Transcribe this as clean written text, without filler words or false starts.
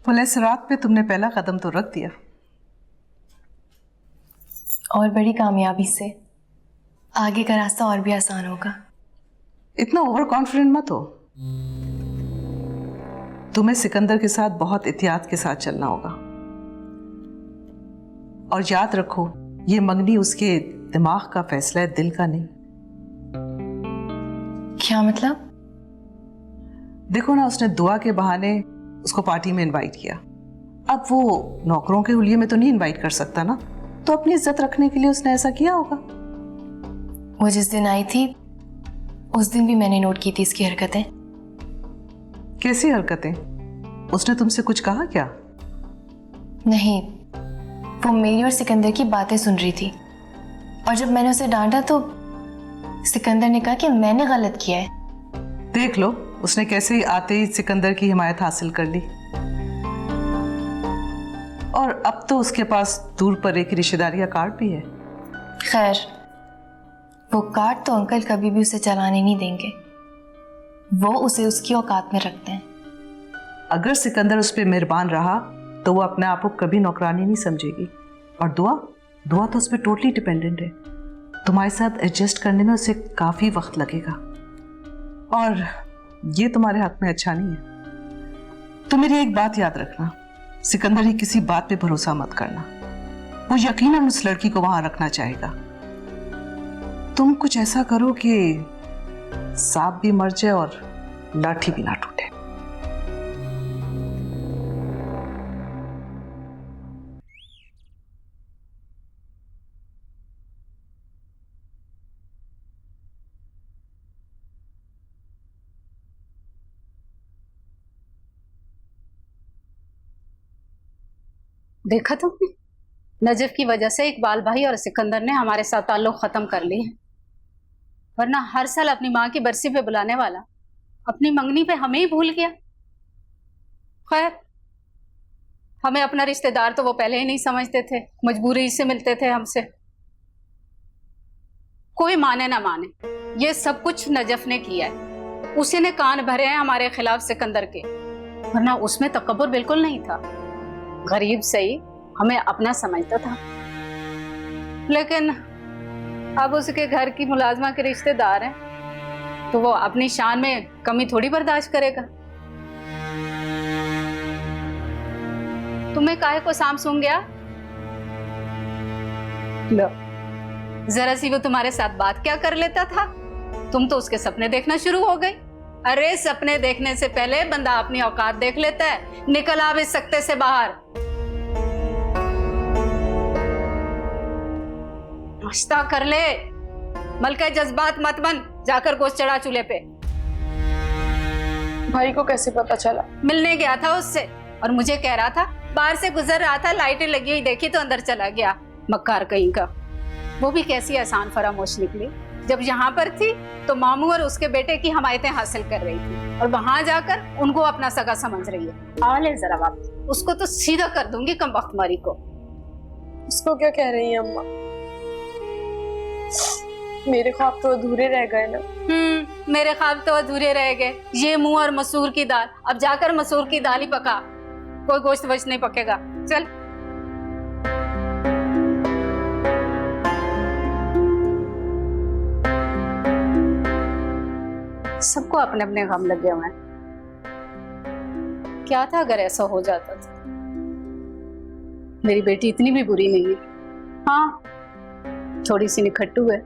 Police रात पे तुमने पहला कदम तो रख दिया। और बड़ी कामयाबी से आगे का रास्ता और भी आसान होगा। इतना ओवर कॉन्फिडेंट मत हो। तुम्हें सिकंदर के साथ बहुत एहतियात के साथ चलना होगा। और याद रखो, ये मंगनी उसके दिमाग का फैसला है, दिल का नहीं। क्या मतलब? देखो ना, उसने दुआ के बहाने उसको पार्टी में इनवाइट किया। अब वो नौकरों के हुलिये में तो नहीं इनवाइट कर सकता ना, तो अपनी इज्जत रखने के लिए उसने ऐसा किया होगा। वो जिस दिन आई थी उस दिन भी मैंने नोट की थी इसकी हरकतें। कैसी हरकतें? उसने तुमसे कुछ कहा क्या? नहीं, वो मेरी और सिकंदर की बातें सुन रही थी और जब मैंने उसे डांटा तो सिकंदर ने कहा कि मैंने गलत किया है। देख लो, उसने कैसे ही आते ही सिकंदर की हिमायत हासिल कर ली। और अब तो उसके पास दूर परे की रिश्तेदारी का कार्ड भी है। खैर, वो कार्ड तो अंकल कभी भी उसे चलाने नहीं देंगे। वो उसे उसकी औकात में रखते हैं। अगर सिकंदर उस पर मेहरबान रहा तो वो अपने आप को कभी नौकरानी नहीं समझेगी। और दुआ तो उस पर टोटली डिपेंडेंट है। तुम्हारे साथ एडजस्ट करने में उसे काफी वक्त लगेगा और ये तुम्हारे हाथ में अच्छा नहीं है। तो मेरी एक बात याद रखना, सिकंदर ही किसी बात पे भरोसा मत करना। वो यकीनन उस लड़की को वहां रखना चाहेगा। तुम कुछ ऐसा करो कि सांप भी मर जाए और लाठी भी ना टूटे। देखा तुमने, नजफ की वजह से इकबाल भाई और सिकंदर ने हमारे साथ ताल्लुक खत्म कर लिए हैं। वरना हर साल अपनी माँ की बरसी पे बुलाने वाला अपनी मंगनी पे हमें ही भूल गया। खैर, हमें अपना रिश्तेदार तो वो पहले ही नहीं समझते थे, मजबूरी से मिलते थे हमसे। कोई माने ना माने, ये सब कुछ नजफ ने किया है। उसी ने कान भरे हैं हमारे खिलाफ सिकंदर के, वरना उसमें तकब्बुर बिल्कुल नहीं था। गरीब सही, हमें अपना समझता था, लेकिन अब उसके घर की मुलाजमा के रिश्तेदार हैं तो वो अपनी शान में कमी थोड़ी बर्दाश्त करेगा। तुम्हें काहे को साम सूंघ गया? लो, जरा सी वो तुम्हारे साथ बात क्या कर लेता था, तुम तो उसके सपने देखना शुरू हो गई। अरे सपने देखने से पहले बंदा अपनी औकात देख लेता है। निकल आ इस सकते से बाहर। नाश्ता कर ले, मलका जज्बात मत बन। जाकर गोश्त चढ़ा चूल्हे पे। भाई को कैसे पता चला? मिलने गया था उससे और मुझे कह रहा था, बाहर से गुजर रहा था, लाइटें लगी हुई देखी तो अंदर चला गया। मक्कार कहीं का। वो भी कैसी आसान फरामोश निकली। जब यहाँ पर थी तो मामू और उसके बेटे की हमायतें हासिल कर रही थी और वहां जाकर उनको अपना सगा समझ रही है। आ ले जरा वापस, उसको तो सीधा कर दूंगी कम वक्त मारी को। उसको क्या कह रही है अम्मा? मेरे ख्वाब तो अधूरे रह गए ना। मेरे ख्वाब तो अधूरे रह गए। ये मुंह और मसूर की दाल, अब जाकर मसूर की दाल ही पका। कोई गोश्त वोश्त नहीं पकेगा। चल। सबको अपने अपने गम लगे हुए हैं। क्या था अगर ऐसा हो जाता था? मेरी बेटी इतनी भी बुरी नहीं है। हाँ, थोड़ी सी निखट्टू है,